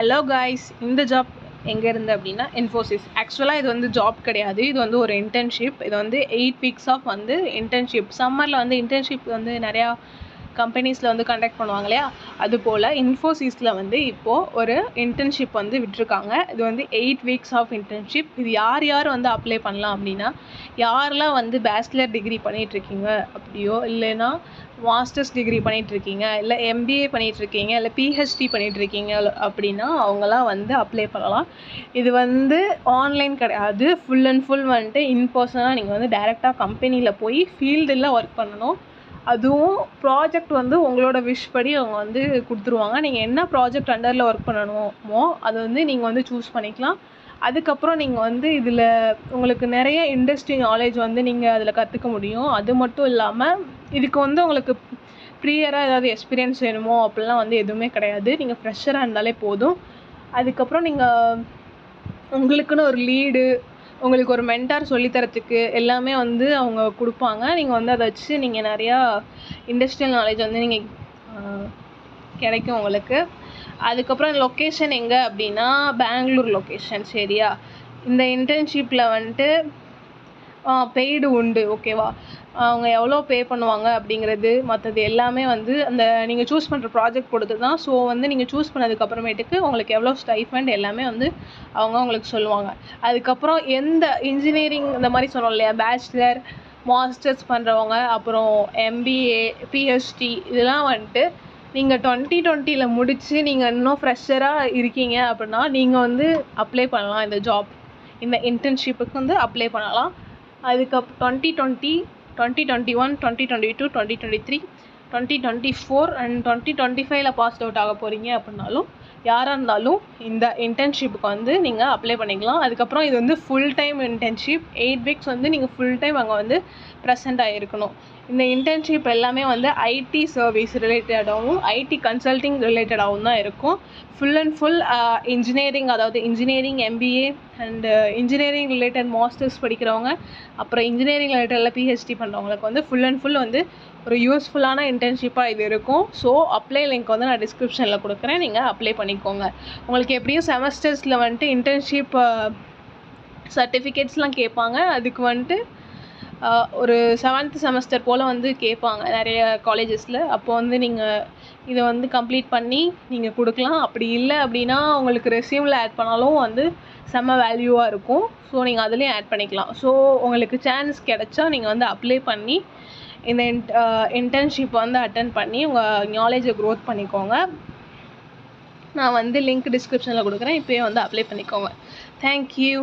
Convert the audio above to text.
Hello guys, இந்த job எங்கே இருந்து அப்படின்னா இன்ஃபோசிஸ். ஆக்சுவலாக இது வந்து ஜாப் கிடையாது, இது வந்து ஒரு இன்டர்ன்ஷிப். இது வந்து 8 வீக்ஸ் ஆஃப் வந்து இன்டர்ன்ஷிப். சம்மரில் வந்து இன்டர்ன்ஷிப் வந்து நிறையா கம்பெனிஸில் வந்து கண்டக்ட் பண்ணுவாங்க இல்லையா, அதுபோல் இன்ஃபோசிஸில் வந்து இப்போது ஒரு இன்டர்ன்ஷிப் வந்து விட்டுருக்காங்க. இது வந்து 8 வீக்ஸ் ஆஃப் இன்டர்ன்ஷிப். இது யார் யார் வந்து அப்ளை பண்ணலாம் அப்படின்னா, யாரெல்லாம் வந்து பேச்சுலர் டிகிரி பண்ணிகிட்ருக்கீங்க அப்படியோ, இல்லைன்னா மாஸ்டர்ஸ் டிகிரி பண்ணிகிட்ருக்கீங்க, இல்லை எம்பிஏ பண்ணிகிட்ருக்கீங்க, இல்லை பிஹெச்டி பண்ணிகிட்ருக்கீங்க அப்படின்னா அவங்களாம் வந்து அப்ளை பண்ணலாம். இது வந்து ஆன்லைன் கிடையாது, ஃபுல் அண்ட் ஃபுல் வந்துட்டு இன்பர்சனாக நீங்கள் வந்து டைரெக்டாக கம்பெனியில் போய் ஃபீல்டில் ஒர்க் பண்ணணும். அதுவும் ப்ராஜெக்ட் வந்து உங்களோட விஷ் படி அவங்க வந்து கொடுத்துருவாங்க. நீங்கள் என்ன ப்ராஜெக்ட் அண்டரில் ஒர்க் பண்ணணுமோ அதை வந்து நீங்கள் வந்து சூஸ் பண்ணிக்கலாம். அதுக்கப்புறம் நீங்கள் வந்து இதில் உங்களுக்கு நிறைய இண்டஸ்ட்ரி நாலேஜ் வந்து நீங்கள் அதில் கற்றுக்க முடியும். அது மட்டும் இல்லாமல் இதுக்கு வந்து உங்களுக்கு ப்ரியராக ஏதாவது எக்ஸ்பீரியன்ஸ் வேணுமோ அப்படிலாம் வந்து எதுவுமே கிடையாது. நீங்கள் ஃப்ரெஷராக இருந்தாலே போதும். அதுக்கப்புறம் நீங்கள் உங்களுக்குன்னு ஒரு லீடு, உங்களுக்கு ஒரு மென்டார் சொல்லித்தரத்துக்கு எல்லாமே வந்து அவங்க கொடுப்பாங்க. நீங்கள் வந்து அதை வச்சு நீங்கள் நிறையா இண்டஸ்ட்ரியல் நாலேஜ் வந்து நீங்கள் கிடைக்கும் உங்களுக்கு. அதுக்கப்புறம் லொக்கேஷன் எங்கே அப்படின்னா பெங்களூர் லொக்கேஷன். சரியா? இந்த இன்டர்ன்ஷிப்பில் வந்துட்டு பெய்டு உண்டு, ஓகேவா? அவங்க எவ்வளோ பே பண்ணுவாங்க அப்படிங்கிறது மற்றது எல்லாமே வந்து அந்த நீங்கள் சூஸ் பண்ணுற ப்ராஜெக்ட் கொடுத்து தான். ஸோ வந்து நீங்கள் சூஸ் பண்ணதுக்கப்புறமேட்டுக்கு உங்களுக்கு எவ்வளோ ஸ்டைஃபண்ட் எல்லாமே வந்து அவங்க உங்களுக்கு சொல்லுவாங்க. அதுக்கப்புறம் எந்த இன்ஜினியரிங் இந்த மாதிரி சொன்னோம் இல்லையா, பேச்சுலர் மாஸ்டர்ஸ் பண்ணுறவங்க, அப்புறம் எம்பிஏ பிஹெச்டி, இதெல்லாம் வந்துட்டு நீங்கள் 2020 முடித்து நீங்கள் இன்னும் ஃப்ரெஷராக இருக்கீங்க அப்படின்னா நீங்கள் வந்து அப்ளை பண்ணலாம். இந்த ஜாப், இந்த இன்டர்ன்ஷிப்புக்கு வந்து அப்ளை பண்ணலாம். அதுக்கப்புறம் 2020, 2021, 2022, 2023, 2024 அண்ட் 2025 பாஸ் அவுட் ஆக போகிறீங்க அப்படின்னாலும் யாராக இருந்தாலும் இந்த இன்டர்ன்ஷிப்புக்கு வந்து நீங்கள் அப்ளை பண்ணிக்கலாம். அதுக்கப்புறம் இது வந்து ஃபுல் டைம் இன்டர்ன்ஷிப். 8 வீக்ஸ் வந்து நீங்கள் ஃபுல் டைம் அங்கே வந்து ப்ரெசென்ட் ஆகிருக்கணும். இந்த இன்டர்ன்ஷிப் எல்லாமே வந்து ஐடி சர்வீஸ் ரிலேட்டடாகவும் ஐடி கன்சல்டிங் ரிலேட்டடாகவும் தான் இருக்கும். ஃபுல் அண்ட் ஃபுல் இன்ஜினியரிங், அதாவது engineering MBA and engineering related masters படிக்கிறவங்க, அப்புறம் இன்ஜினியரிங் ரிலேட்டடில் பிஹெச்டி பண்ணுறவங்களுக்கு வந்து ஃபுல் அண்ட் ஃபுல் வந்து ஒரு யூஸ்ஃபுல்லான இன்டர்ன்ஷிப்பாக இது இருக்கும். ஸோ அப்ளை லிங்க் வந்து நான் டிஸ்கிரிப்ஷனில் கொடுக்குறேன், நீங்கள் அப்ளை பண்ணிக்கோங்க. உங்களுக்கு எப்படியும் செமஸ்டர்ஸில் வந்துட்டு இன்டர்ன்ஷிப் சர்டிஃபிகேட்ஸ்லாம் கேட்பாங்க. அதுக்கு வந்துட்டு ஒரு 7th செமஸ்டர் போல் வந்து கேட்பாங்க நிறைய காலேஜஸில். அப்போ வந்து நீங்கள் இதை வந்து கம்ப்ளீட் பண்ணி நீங்கள் கொடுக்கலாம். அப்படி இல்லை அப்படின்னா உங்களுக்கு ரெஸ்யூமில் ஆட் பண்ணாலும் வந்து செம்ம வேல்யூவாக இருக்கும். ஸோ நீங்கள் அதுலேயும் ஆட் பண்ணிக்கலாம். ஸோ உங்களுக்கு சான்ஸ் கிடைச்சா நீங்கள் வந்து அப்ளை பண்ணி இந்த இன்டர்ன்ஷிப் வந்து அட்டன் பண்ணி உங்கள் நாலேஜை க்ரோத் பண்ணிக்கோங்க. நான் வந்து லிங்க் டிஸ்கிரிப்ஷனில் கொடுக்குறேன், இப்போயே வந்து அப்ளை பண்ணிக்கோங்க. தேங்க்யூ.